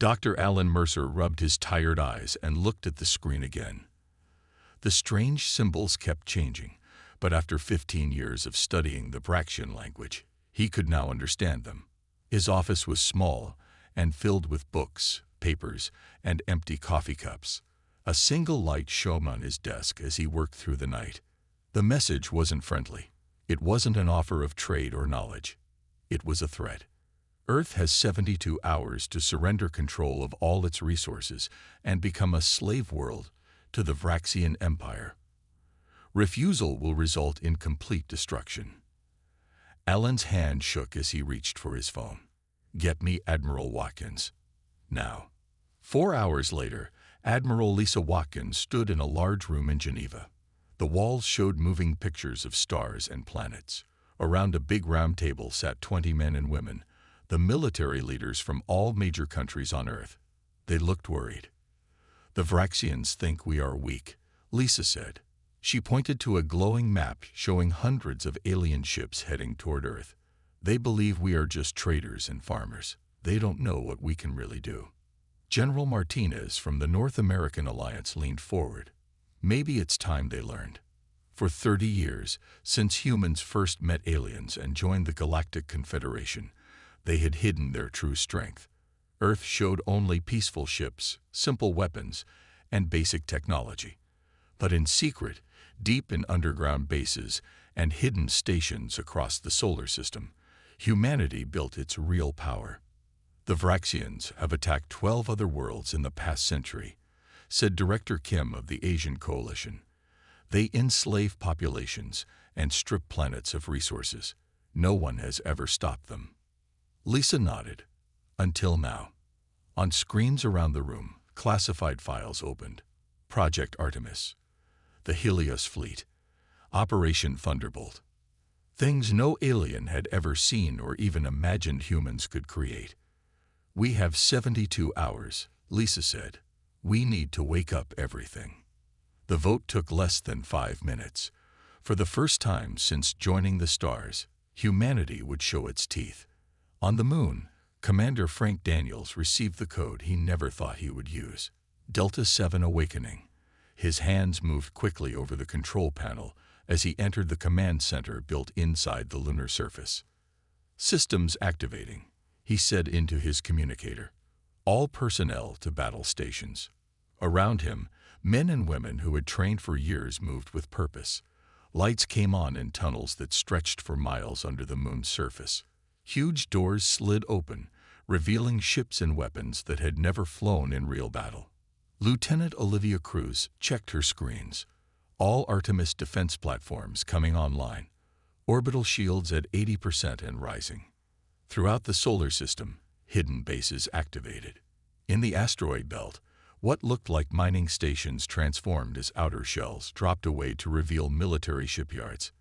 Dr. Alan Mercer rubbed his tired eyes and looked at the screen again. The strange symbols kept changing, but after 15 years of studying the Vraxian language, he could now understand them. His office was small and filled with books, papers, and empty coffee cups. A single light shone on his desk as he worked through the night. The message wasn't friendly. It wasn't an offer of trade or knowledge. It was a threat. Earth has 72 hours to surrender control of all its resources and become a slave world to the Vraxian Empire. Refusal will result in complete destruction. Alan's hand shook as he reached for his phone. "Get me Admiral Watkins. Now." 4 hours later, Admiral Lisa Watkins stood in a large room in Geneva. The walls showed moving pictures of stars and planets. Around a big round table sat 20 men and women, the military leaders from all major countries on Earth. They looked worried. "The Vraxians think we are weak," Lisa said. She pointed to a glowing map showing hundreds of alien ships heading toward Earth. "They believe we are just traders and farmers. They don't know what we can really do." General Martinez from the North American Alliance leaned forward. Maybe it's time they learned. For 30 years, since humans first met aliens and joined the Galactic Confederation, they had hidden their true strength. Earth showed only peaceful ships, simple weapons, and basic technology. But in secret, deep in underground bases and hidden stations across the solar system, humanity built its real power. "The Vraxians have attacked 12 other worlds in the past century," said Director Kim of the Asian Coalition. "They enslave populations and strip planets of resources. No one has ever stopped them." Lisa nodded. "Until now." On screens around the room, classified files opened. Project Artemis, the Helios Fleet, Operation Thunderbolt. Things no alien had ever seen or even imagined humans could create. "We have 72 hours, Lisa said. "We need to wake up everything." The vote took less than 5 minutes. For the first time since joining the stars, humanity would show its teeth. On the moon, Commander Frank Daniels received the code he never thought he would use. Delta 7 Awakening. His hands moved quickly over the control panel as he entered the command center built inside the lunar surface. "Systems activating," he said into his communicator. "All personnel to battle stations." Around him, men and women who had trained for years moved with purpose. Lights came on in tunnels that stretched for miles under the moon's surface. Huge doors slid open, revealing ships and weapons that had never flown in real battle. Lieutenant Olivia Cruz checked her screens. All Artemis defense platforms coming online. Orbital shields at 80% and rising. Throughout the solar system, hidden bases activated. In the asteroid belt, what looked like mining stations transformed as outer shells dropped away to reveal military shipyards.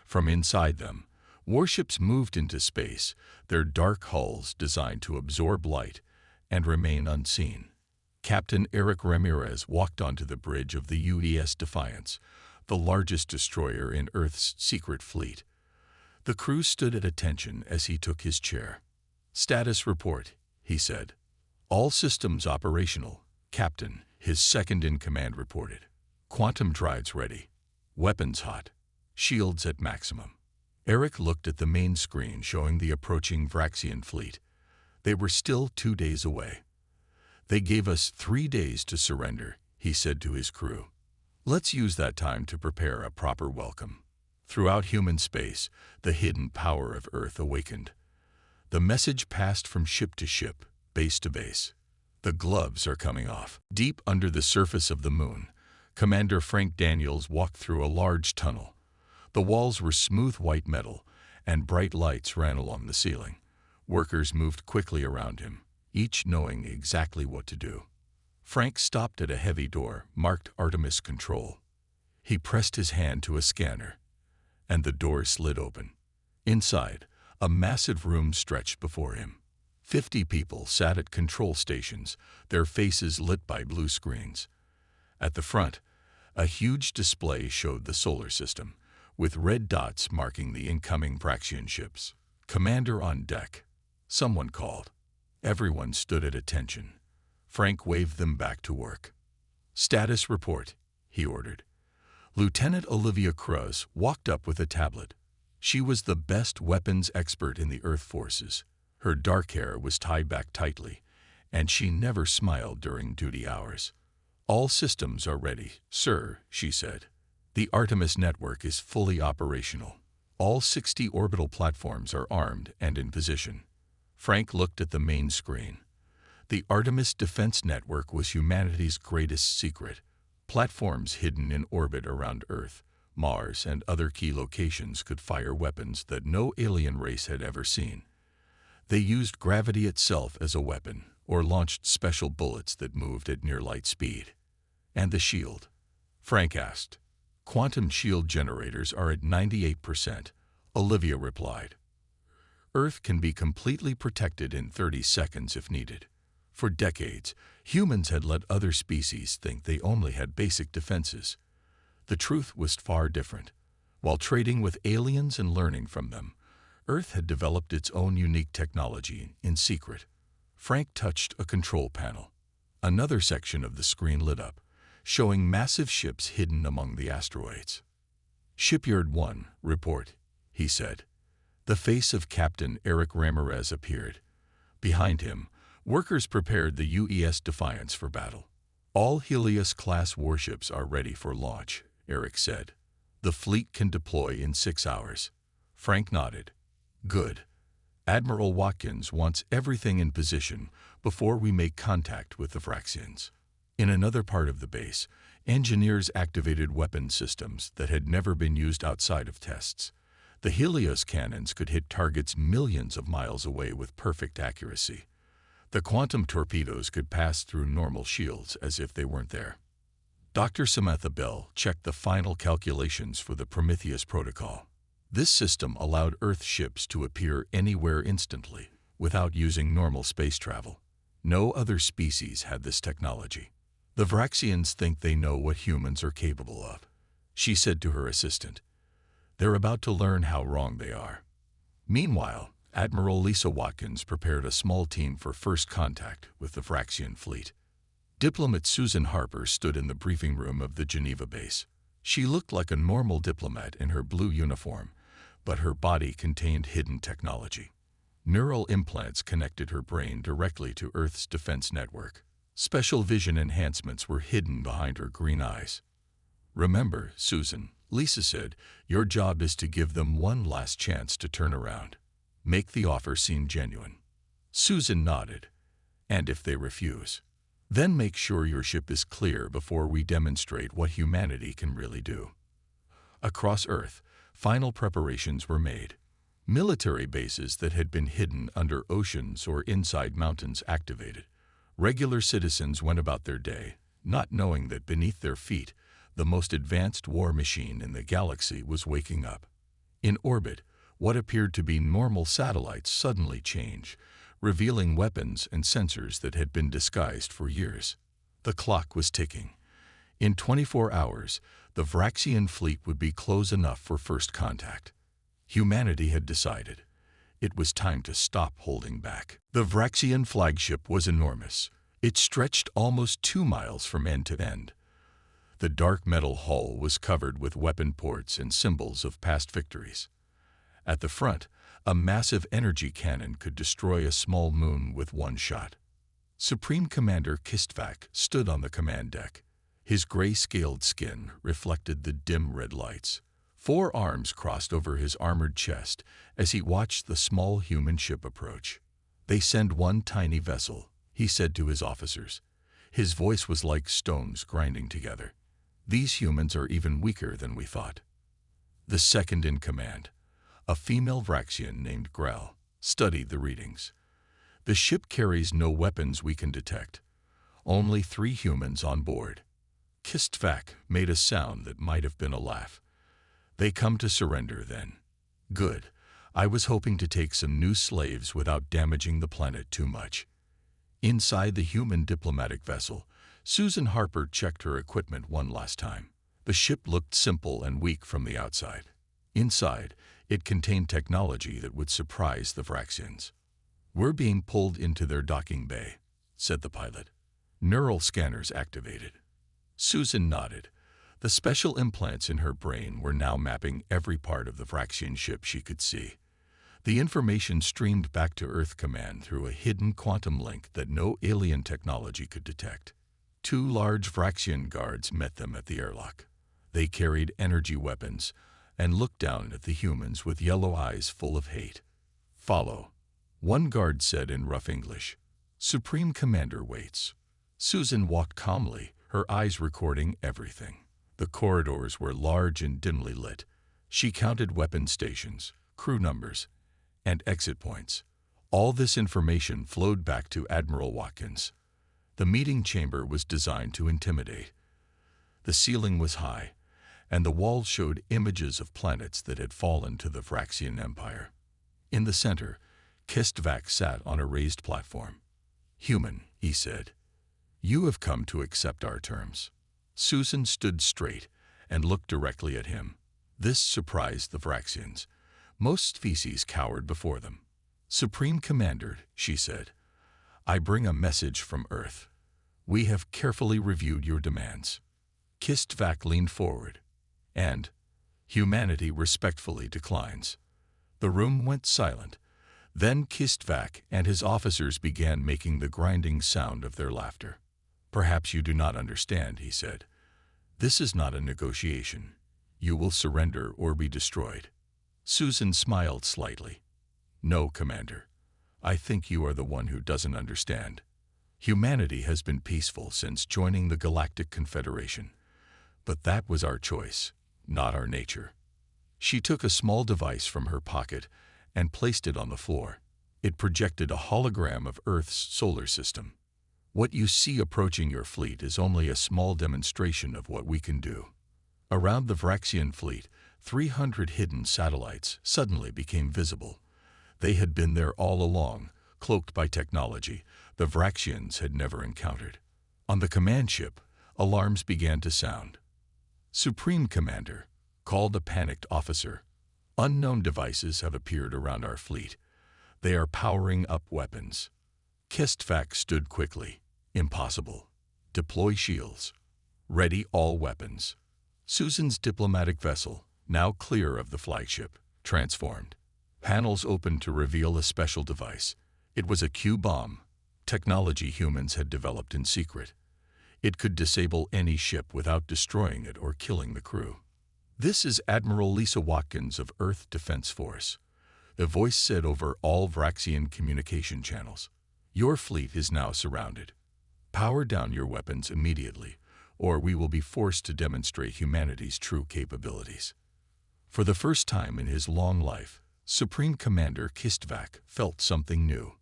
From inside them, warships moved into space, their dark hulls designed to absorb light and remain unseen. Captain Eric Ramirez walked onto the bridge of the UES Defiance, the largest destroyer in Earth's secret fleet. The crew stood at attention as he took his chair. "Status report," he said. "All systems operational, Captain," his second-in-command reported. "Quantum drives ready. Weapons hot. Shields at maximum." Eric looked at the main screen showing the approaching Vraxian fleet. They were still 2 days away. "They gave us 3 days to surrender," he said to his crew. "Let's use that time to prepare a proper welcome." Throughout human space, the hidden power of Earth awakened. The message passed from ship to ship, base to base. "The gloves are coming off." Deep under the surface of the moon, Commander Frank Daniels walked through a large tunnel. The walls were smooth white metal, and bright lights ran along the ceiling. Workers moved quickly around him, each knowing exactly what to do. Frank stopped at a heavy door marked Artemis Control. He pressed his hand to a scanner, and the door slid open. Inside, a massive room stretched before him. 50 people sat at control stations, their faces lit by blue screens. At the front, a huge display showed the solar system, with red dots marking the incoming Vraxian ships. "Commander on deck," someone called. Everyone stood at attention, Frank waved them back to work. "Status report," he ordered. Lieutenant Olivia Cruz walked up with a tablet. She was the best weapons expert in the Earth forces. Her dark hair was tied back tightly, and she never smiled during duty hours. "All systems are ready, sir," she said. "The Artemis network is fully operational. All 60 orbital platforms are armed and in position." Frank looked at the main screen. The Artemis Defense Network was humanity's greatest secret. Platforms hidden in orbit around Earth, Mars, and other key locations could fire weapons that no alien race had ever seen. They used gravity itself as a weapon, or launched special bullets that moved at near light speed. "And the shield?" Frank asked. "Quantum shield generators are at 98%, Olivia replied. "Earth can be completely protected in 30 seconds if needed." For decades, humans had let other species think they only had basic defenses. The truth was far different. While trading with aliens and learning from them, Earth had developed its own unique technology in secret. Frank touched a control panel. Another section of the screen lit up, showing massive ships hidden among the asteroids. "Shipyard 1, report," he said. The face of Captain Eric Ramirez appeared. Behind him, workers prepared the UES Defiance for battle. "All Helios-class warships are ready for launch," Eric said. "The fleet can deploy in 6 hours." Frank nodded. "Good. Admiral Watkins wants everything in position before we make contact with the Vraxians." In another part of the base, engineers activated weapon systems that had never been used outside of tests. The Helios cannons could hit targets millions of miles away with perfect accuracy. The quantum torpedoes could pass through normal shields as if they weren't there. Dr. Samantha Bell checked the final calculations for the Prometheus protocol. This system allowed Earth ships to appear anywhere instantly, without using normal space travel. No other species had this technology. "The Vraxians think they know what humans are capable of," she said to her assistant. "They're about to learn how wrong they are." Meanwhile, Admiral Lisa Watkins prepared a small team for first contact with the Vraxian fleet. Diplomat Susan Harper stood in the briefing room of the Geneva base. She looked like a normal diplomat in her blue uniform, but her body contained hidden technology. Neural implants connected her brain directly to Earth's defense network. Special vision enhancements were hidden behind her green eyes. "Remember, Susan," Lisa said, "your job is to give them one last chance to turn around. Make the offer seem genuine." Susan nodded. "And if they refuse, then make sure your ship is clear before we demonstrate what humanity can really do." Across Earth, final preparations were made. Military bases that had been hidden under oceans or inside mountains activated. Regular citizens went about their day, not knowing that beneath their feet, the most advanced war machine in the galaxy was waking up. In orbit, what appeared to be normal satellites suddenly changed, revealing weapons and sensors that had been disguised for years. The clock was ticking. In 24 hours, the Vraxian fleet would be close enough for first contact. Humanity had decided. It was time to stop holding back. The Vraxian flagship was enormous. It stretched almost 2 miles from end to end. The dark metal hull was covered with weapon ports and symbols of past victories. At the front, a massive energy cannon could destroy a small moon with one shot. Supreme Commander Kistvak stood on the command deck. His gray-scaled skin reflected the dim red lights. 4 arms crossed over his armored chest as he watched the small human ship approach. "They send one tiny vessel," he said to his officers. His voice was like stones grinding together. "These humans are even weaker than we thought." The second in command, a female Vraxian named Grell, studied the readings. "The ship carries no weapons we can detect. Only 3 humans on board." Kistvak made a sound that might have been a laugh. "They come to surrender, then. Good. I was hoping to take some new slaves without damaging the planet too much." Inside the human diplomatic vessel, Susan Harper checked her equipment one last time. The ship looked simple and weak from the outside. Inside, it contained technology that would surprise the Vraxians. "We're being pulled into their docking bay," said the pilot. Neural scanners activated. Susan nodded. The special implants in her brain were now mapping every part of the Vraxian ship she could see. The information streamed back to Earth Command through a hidden quantum link that no alien technology could detect. Two large Vraxian guards met them at the airlock. They carried energy weapons and looked down at the humans with yellow eyes full of hate. "Follow," one guard said in rough English. "Supreme Commander waits." Susan walked calmly, her eyes recording everything. The corridors were large and dimly lit. She counted weapon stations, crew numbers, and exit points. All this information flowed back to Admiral Watkins. The meeting chamber was designed to intimidate. The ceiling was high, and the walls showed images of planets that had fallen to the Vraxian Empire. In the center, Kistvak sat on a raised platform. "Human," he said, "you have come to accept our terms." Susan stood straight and looked directly at him. This surprised the Vraxians. Most species cowered before them. "Supreme Commander," she said, "I bring a message from Earth. We have carefully reviewed your demands." Kistvak leaned forward, and humanity respectfully declines. The room went silent. Then Kistvak and his officers began making the grinding sound of their laughter. "Perhaps you do not understand," he said. "This is not a negotiation. You will surrender or be destroyed." Susan smiled slightly. "No, Commander. I think you are the one who doesn't understand. Humanity has been peaceful since joining the Galactic Confederation. But that was our choice, not our nature." She took a small device from her pocket and placed it on the floor. It projected a hologram of Earth's solar system. "What you see approaching your fleet is only a small demonstration of what we can do." Around the Vraxian fleet, 300 hidden satellites suddenly became visible. They had been there all along, cloaked by technology the Vraxians had never encountered. On the command ship, alarms began to sound. "Supreme Commander," called a panicked officer, "unknown devices have appeared around our fleet. They are powering up weapons." Kistvak stood quickly. "Impossible. Deploy shields. Ready all weapons." Susan's diplomatic vessel, now clear of the flagship, transformed. Panels opened to reveal a special device. It was a Q-bomb, technology humans had developed in secret. It could disable any ship without destroying it or killing the crew. "This is Admiral Lisa Watkins of Earth Defense Force," the voice said over all Vraxian communication channels. "Your fleet is now surrounded. Power down your weapons immediately, or we will be forced to demonstrate humanity's true capabilities." For the first time in his long life, Supreme Commander Kistvak felt something new.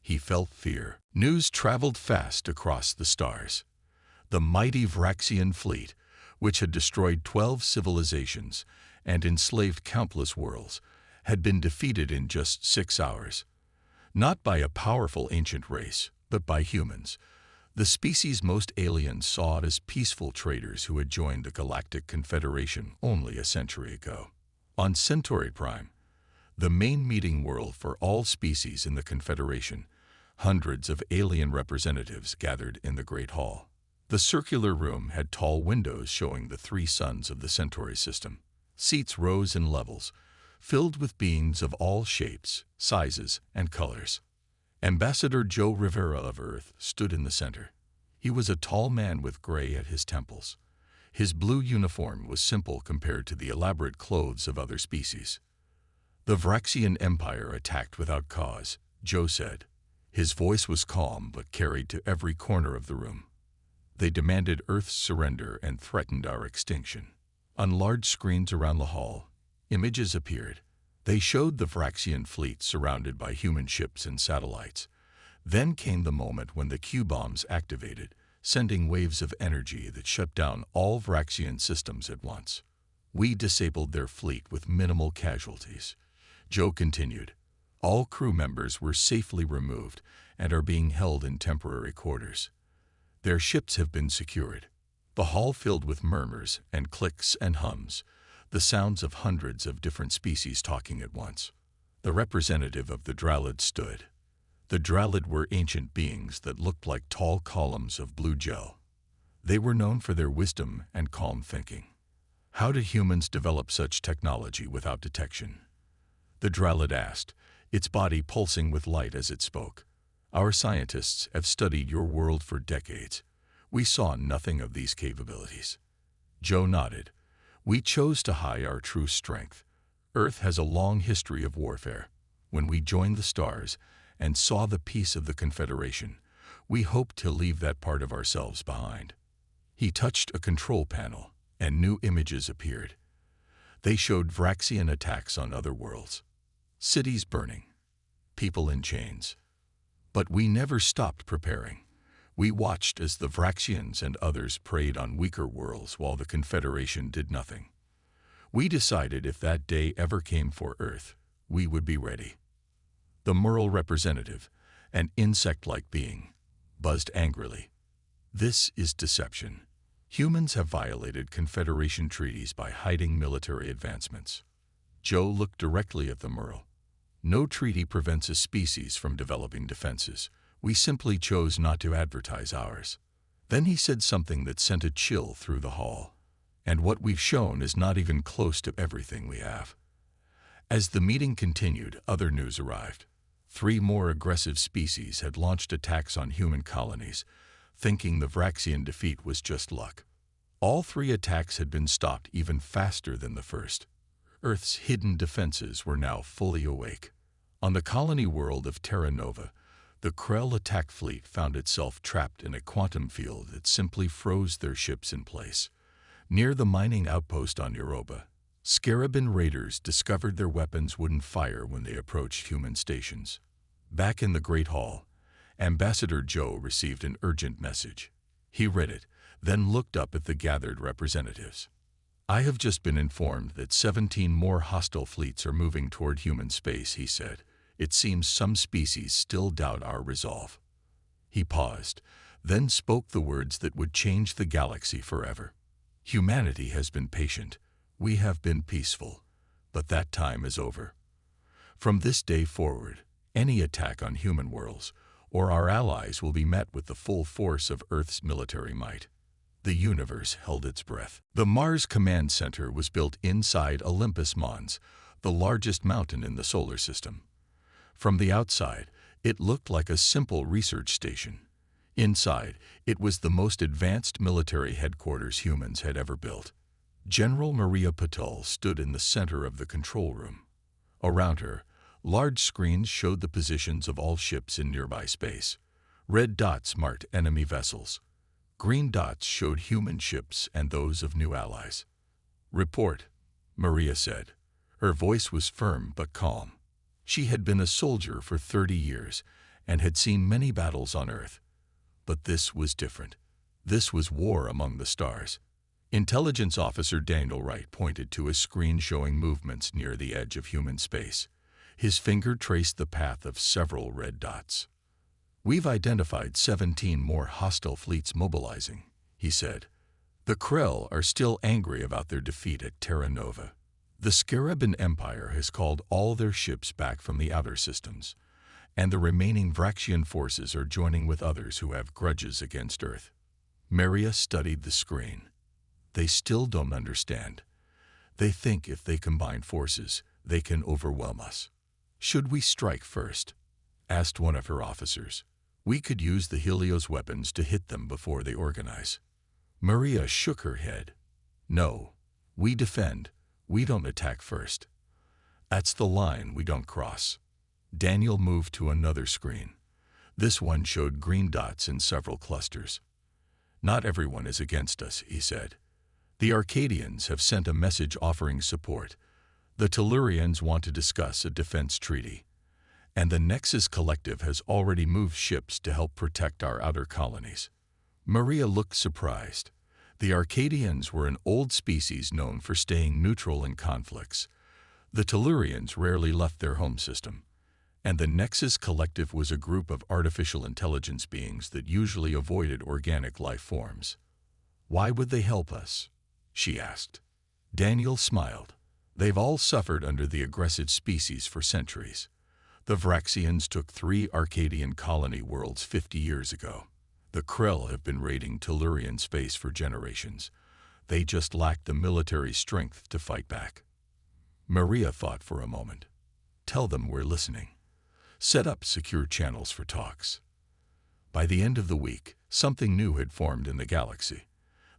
He felt fear. News traveled fast across the stars. The mighty Vraxian fleet, which had destroyed 12 civilizations and enslaved countless worlds, had been defeated in just 6 hours. Not by a powerful ancient race, but by humans. The species most aliens saw it as peaceful traders who had joined the Galactic Confederation only a century ago. On Centauri Prime, the main meeting world for all species in the Confederation, hundreds of alien representatives gathered in the Great Hall. The circular room had tall windows showing the 3 suns of the Centauri system. Seats rose in levels, filled with beings of all shapes, sizes, and colors. Ambassador Joe Rivera of Earth stood in the center. He was a tall man with gray at his temples. His blue uniform was simple compared to the elaborate clothes of other species. "The Vraxian Empire attacked without cause," Joe said. His voice was calm but carried to every corner of the room. "They demanded Earth's surrender and threatened our extinction." On large screens around the hall, images appeared. They showed the Vraxian fleet surrounded by human ships and satellites. Then came the moment when the Q-bombs activated, sending waves of energy that shut down all Vraxian systems at once. "We disabled their fleet with minimal casualties," Joe continued. "All crew members were safely removed and are being held in temporary quarters. Their ships have been secured." The hall filled with murmurs and clicks and hums, the sounds of hundreds of different species talking at once. The representative of the Dralid stood. The Dralid were ancient beings that looked like tall columns of blue gel. They were known for their wisdom and calm thinking. How did humans develop such technology without detection? The Dralid asked, its body pulsing with light as it spoke. Our scientists have studied your world for decades. We saw nothing of these capabilities. Joe nodded. We chose to hide our true strength. Earth has a long history of warfare. When we joined the stars and saw the peace of the Confederation, we hoped to leave that part of ourselves behind. He touched a control panel, and new images appeared. They showed Vraxian attacks on other worlds. Cities burning. People in chains. But we never stopped preparing. We watched as the Vraxians and others preyed on weaker worlds while the Confederation did nothing. We decided if that day ever came for Earth, we would be ready. The Merle representative, an insect-like being, buzzed angrily. This is deception. Humans have violated Confederation treaties by hiding military advancements. Joe looked directly at the Merle. No treaty prevents a species from developing defenses. We simply chose not to advertise ours. Then he said something that sent a chill through the hall. And what we've shown is not even close to everything we have. As the meeting continued, other news arrived. 3 more aggressive species had launched attacks on human colonies, thinking the Vraxian defeat was just luck. All 3 attacks had been stopped even faster than the first. Earth's hidden defenses were now fully awake. On the colony world of Terra Nova, the Krell attack fleet found itself trapped in a quantum field that simply froze their ships in place. Near the mining outpost on Europa, Scarabin raiders discovered their weapons wouldn't fire when they approached human stations. Back in the Great Hall, Ambassador Joe received an urgent message. He read it, then looked up at the gathered representatives. I have just been informed that 17 more hostile fleets are moving toward human space, he said. It seems some species still doubt our resolve. He paused, then spoke the words that would change the galaxy forever. Humanity has been patient. We have been peaceful. But that time is over. From this day forward, any attack on human worlds or our allies will be met with the full force of Earth's military might. The universe held its breath. The Mars Command Center was built inside Olympus Mons, the largest mountain in the solar system. From the outside, it looked like a simple research station. Inside, it was the most advanced military headquarters humans had ever built. General Maria Patul stood in the center of the control room. Around her, large screens showed the positions of all ships in nearby space. Red dots marked enemy vessels. Green dots showed human ships and those of new allies. Report, Maria said. Her voice was firm but calm. She had been a soldier for 30 years and had seen many battles on Earth. But this was different. This was war among the stars. Intelligence Officer Daniel Wright pointed to a screen showing movements near the edge of human space. His finger traced the path of several red dots. We've identified 17 more hostile fleets mobilizing, he said. The Krell are still angry about their defeat at Terra Nova. The Scarabin Empire has called all their ships back from the outer systems, and the remaining Vraxian forces are joining with others who have grudges against Earth. Maria studied the screen. They still don't understand. They think if they combine forces, they can overwhelm us. Should we strike first? Asked one of her officers. We could use the Helios weapons to hit them before they organize. Maria shook her head. No, we defend. We don't attack first. That's the line we don't cross. Daniel moved to another screen. This one showed green dots in several clusters. Not everyone is against us, he said. The Arcadians have sent a message offering support. The Tellurians want to discuss a defense treaty. And the Nexus Collective has already moved ships to help protect our outer colonies. Maria looked surprised. The Arcadians were an old species known for staying neutral in conflicts. The Tellurians rarely left their home system. And the Nexus Collective was a group of artificial intelligence beings that usually avoided organic life forms. Why would they help us? She asked. Daniel smiled. They've all suffered under the aggressive species for centuries. The Vraxians took 3 Arcadian colony worlds 50 years ago. The Krell have been raiding Tellurian space for generations. They just lack the military strength to fight back. Maria thought for a moment. Tell them we're listening. Set up secure channels for talks. By the end of the week, something new had formed in the galaxy.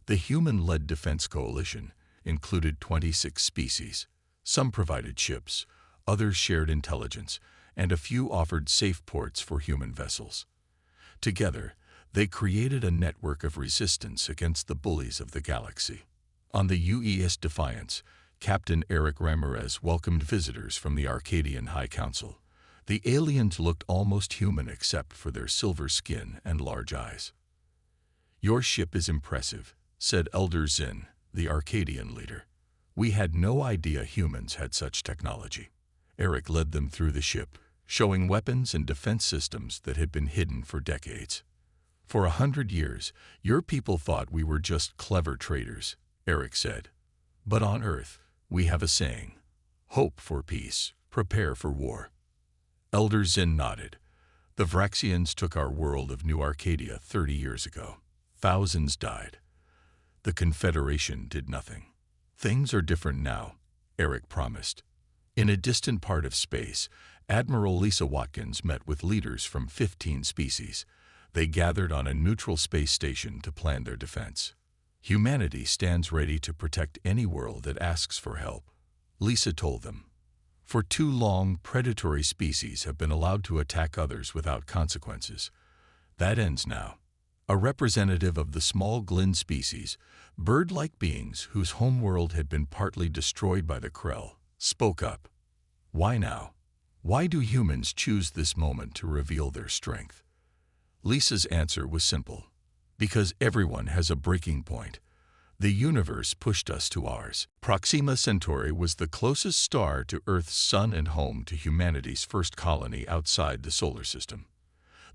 The human-led defense coalition included 26 species. Some provided ships, others shared intelligence, and a few offered safe ports for human vessels. Together, they created a network of resistance against the bullies of the galaxy. On the UES Defiance, Captain Eric Ramirez welcomed visitors from the Arcadian High Council. The aliens looked almost human except for their silver skin and large eyes. "Your ship is impressive," said Elder Zinn, the Arcadian leader. "We had no idea humans had such technology." Eric led them through the ship, showing weapons and defense systems that had been hidden for decades. "For 100 years, your people thought we were just clever traders," Eric said. "But on Earth, we have a saying: hope for peace, prepare for war." Elder Zinn nodded. "The Vraxians took our world of New Arcadia 30 years ago. Thousands died. The Confederation did nothing. Things are different now," Eric promised. In a distant part of space, Admiral Lisa Watkins met with leaders from 15 species. They gathered on a neutral space station to plan their defense. "Humanity stands ready to protect any world that asks for help," Lisa told them. "For too long, predatory species have been allowed to attack others without consequences. That ends now." A representative of the small Glynn species, bird-like beings whose homeworld had been partly destroyed by the Krell, spoke up. "Why now? Why do humans choose this moment to reveal their strength?" Lisa's answer was simple. "Because everyone has a breaking point. The universe pushed us to ours." Proxima Centauri was the closest star to Earth's sun and home to humanity's first colony outside the solar system.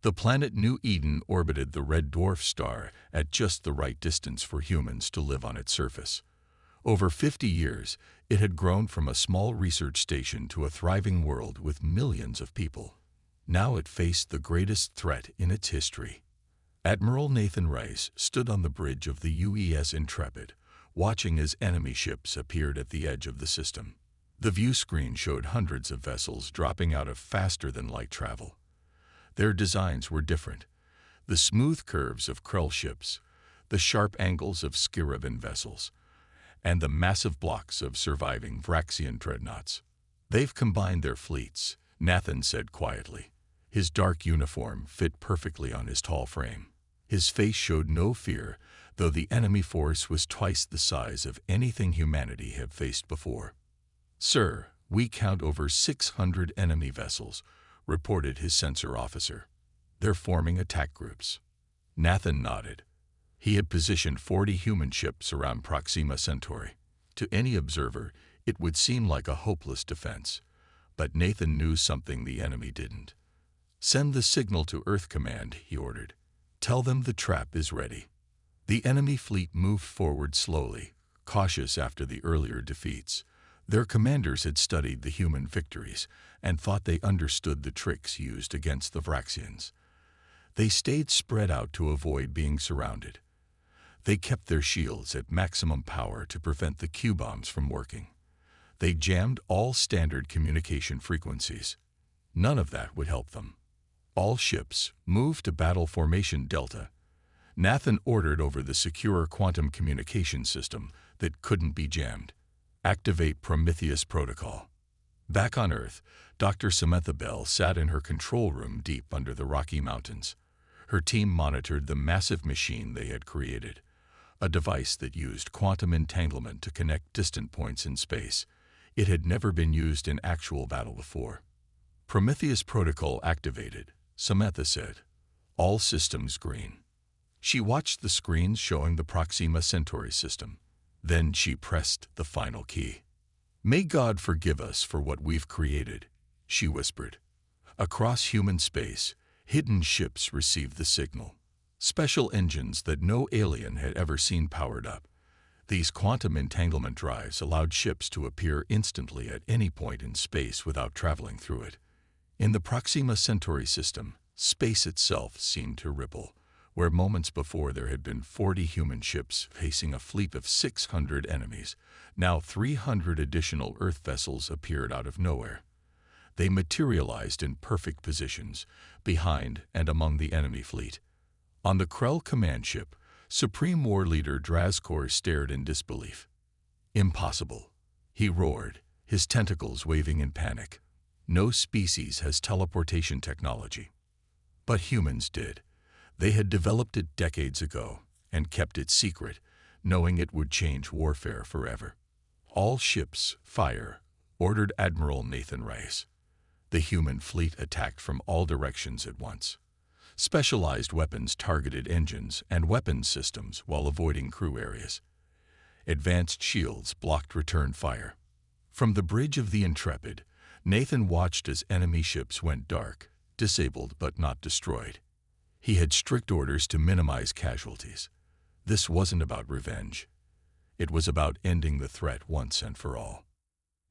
The planet New Eden orbited the red dwarf star at just the right distance for humans to live on its surface. Over 50 years, it had grown from a small research station to a thriving world with millions of people. Now it faced the greatest threat in its history. Admiral Nathan Rice stood on the bridge of the UES Intrepid, watching as enemy ships appeared at the edge of the system. The view screen showed hundreds of vessels dropping out of faster-than-light travel. Their designs were different. The smooth curves of Krell ships, the sharp angles of Skiravan vessels, and the massive blocks of surviving Vraxian dreadnoughts. "They've combined their fleets," Nathan said quietly. His dark uniform fit perfectly on his tall frame. His face showed no fear, though the enemy force was twice the size of anything humanity had faced before. "Sir, we count over 600 enemy vessels," reported his sensor officer. "They're forming attack groups." Nathan nodded. He had positioned 40 human ships around Proxima Centauri. To any observer, it would seem like a hopeless defense. But Nathan knew something the enemy didn't. "Send the signal to Earth Command," he ordered. "Tell them the trap is ready." The enemy fleet moved forward slowly, cautious after the earlier defeats. Their commanders had studied the human victories and thought they understood the tricks used against the Vraxians. They stayed spread out to avoid being surrounded. They kept their shields at maximum power to prevent the Q-bombs from working. They jammed all standard communication frequencies. None of that would help them. All ships moved to Battle Formation Delta. Nathan ordered over the secure quantum communication system that couldn't be jammed. "Activate Prometheus Protocol." Back on Earth, Dr. Samantha Bell sat in her control room deep under the Rocky Mountains. Her team monitored the massive machine they had created, a device that used quantum entanglement to connect distant points in space. It had never been used in actual battle before. "Prometheus Protocol activated," Samantha said. "All systems green." She watched the screens showing the Proxima Centauri system. Then she pressed the final key. "May God forgive us for what we've created," she whispered. Across human space, hidden ships received the signal. Special engines that no alien had ever seen powered up. These quantum entanglement drives allowed ships to appear instantly at any point in space without traveling through it. In the Proxima Centauri system, space itself seemed to ripple, where moments before there had been 40 human ships facing a fleet of 600 enemies. Now 300 additional Earth vessels appeared out of nowhere. They materialized in perfect positions, behind and among the enemy fleet. On the Krell command ship, Supreme War Leader Drazkor stared in disbelief. "Impossible," he roared, his tentacles waving in panic. "No species has teleportation technology." But humans did. They had developed it decades ago and kept it secret, knowing it would change warfare forever. "All ships, fire," ordered Admiral Nathan Rice. The human fleet attacked from all directions at once. Specialized weapons targeted engines and weapons systems while avoiding crew areas. Advanced shields blocked return fire. From the bridge of the Intrepid, Nathan watched as enemy ships went dark, disabled but not destroyed. He had strict orders to minimize casualties. This wasn't about revenge. It was about ending the threat once and for all.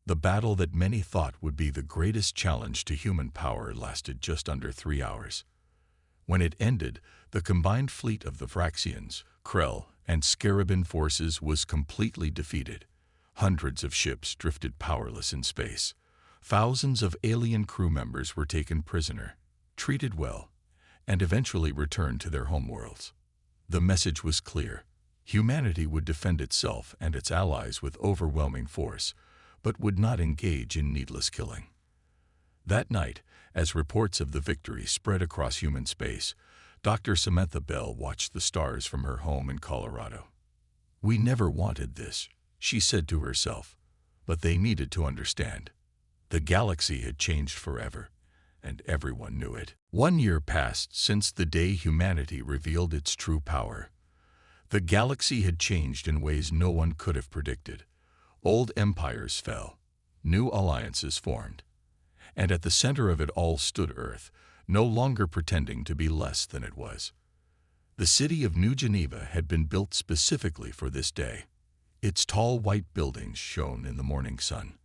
The battle that many thought would be the greatest challenge to human power lasted just under 3 hours. When it ended, the combined fleet of the Vraxians, Krell, and Scarabin forces was completely defeated. Hundreds of ships drifted powerless in space. Thousands of alien crew members were taken prisoner, treated well, and eventually returned to their homeworlds. The message was clear. Humanity would defend itself and its allies with overwhelming force, but would not engage in needless killing. That night, as reports of the victory spread across human space, Dr. Samantha Bell watched the stars from her home in Colorado. "We never wanted this," she said to herself, but they needed to understand. The galaxy had changed forever, and everyone knew it. 1 year passed since the day humanity revealed its true power. The galaxy had changed in ways no one could have predicted. Old empires fell, new alliances formed, and at the center of it all stood Earth, no longer pretending to be less than it was. The city of New Geneva had been built specifically for this day. Its tall white buildings shone in the morning sun.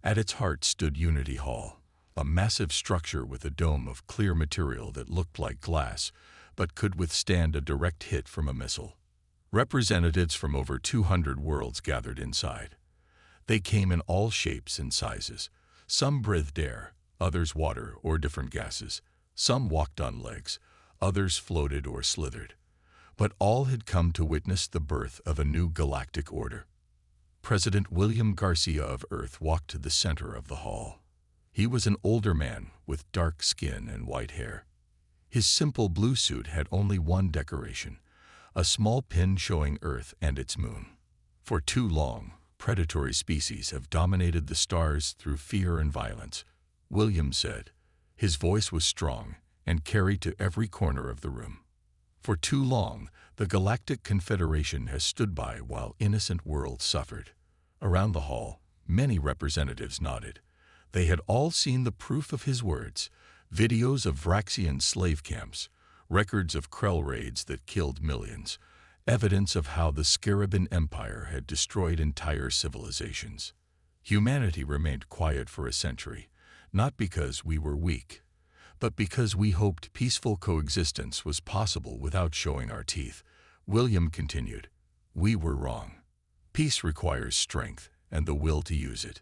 At its heart stood Unity Hall, a massive structure with a dome of clear material that looked like glass, but could withstand a direct hit from a missile. Representatives from over 200 worlds gathered inside. They came in all shapes and sizes. Some breathed air, others water or different gases. Some walked on legs, others floated or slithered. But all had come to witness the birth of a new galactic order. President William Garcia of Earth walked to the center of the hall. He was an older man with dark skin and white hair. His simple blue suit had only one decoration, a small pin showing Earth and its moon. For too long, predatory species have dominated the stars through fear and violence, William said. His voice was strong and carried to every corner of the room. For too long, the Galactic Confederation has stood by while innocent worlds suffered. Around the hall, many representatives nodded. They had all seen the proof of his words, videos of Vraxian slave camps, records of Krell raids that killed millions, evidence of how the Scarabin Empire had destroyed entire civilizations. Humanity remained quiet for a century, not because we were weak, but because we hoped peaceful coexistence was possible without showing our teeth. William continued, "We were wrong. Peace requires strength and the will to use it."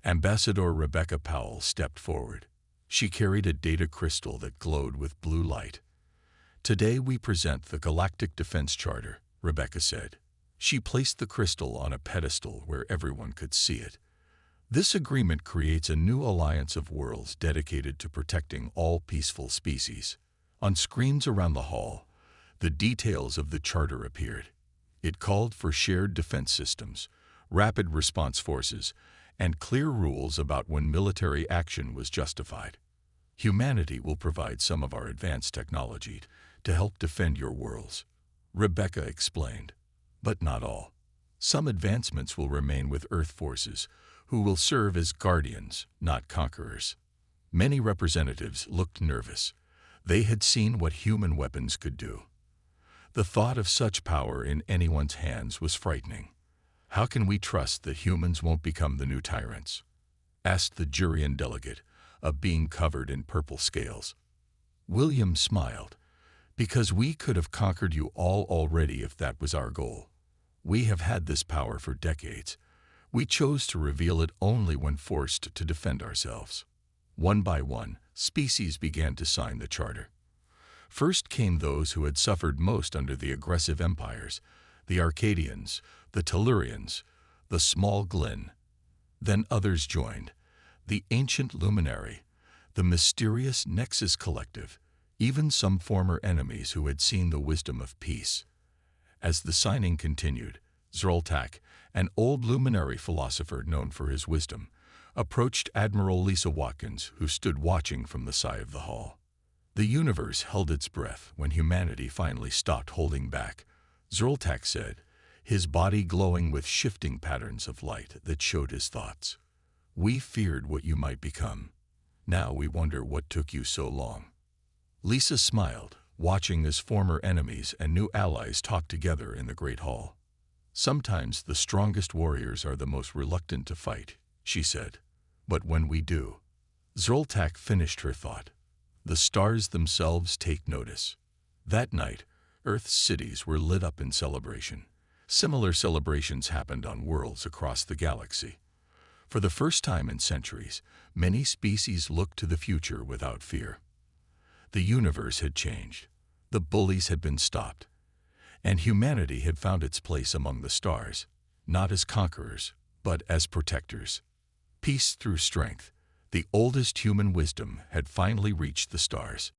Ambassador Rebecca Powell stepped forward. She carried a data crystal that glowed with blue light. "Today we present the Galactic Defense Charter," Rebecca said. She placed the crystal on a pedestal where everyone could see it. "This agreement creates a new alliance of worlds dedicated to protecting all peaceful species." On screens around the hall, the details of the charter appeared. It called for shared defense systems, rapid response forces, and clear rules about when military action was justified. "Humanity will provide some of our advanced technology to help defend your worlds," Rebecca explained, "but not all. Some advancements will remain with Earth forces, who will serve as guardians, not conquerors." Many representatives looked nervous. They had seen what human weapons could do. The thought of such power in anyone's hands was frightening. "How can we trust that humans won't become the new tyrants?" asked the Jurian delegate, a being covered in purple scales. William smiled. Because we could have conquered you all already if that was our goal. We have had this power for decades. We chose to reveal it only when forced to defend ourselves. One by one, species began to sign the charter. First came those who had suffered most under the aggressive empires, the Arcadians, the Tellurians, the small Glynn. Then others joined, the ancient luminary, the mysterious Nexus Collective, even some former enemies who had seen the wisdom of peace. As the signing continued, Zroltak, an old luminary philosopher known for his wisdom, approached Admiral Lisa Watkins, who stood watching from the side of the hall. The universe held its breath when humanity finally stopped holding back, Zroltak said, his body glowing with shifting patterns of light that showed his thoughts. We feared what you might become. Now we wonder what took you so long. Lisa smiled, watching as former enemies and new allies talked together in the Great Hall. Sometimes the strongest warriors are the most reluctant to fight, she said. But when we do, Zroltak finished her thought. The stars themselves take notice. That night, Earth's cities were lit up in celebration. Similar celebrations happened on worlds across the galaxy. For the first time in centuries, many species looked to the future without fear. The universe had changed, the bullies had been stopped, and humanity had found its place among the stars, not as conquerors, but as protectors. Peace through strength, the oldest human wisdom had finally reached the stars.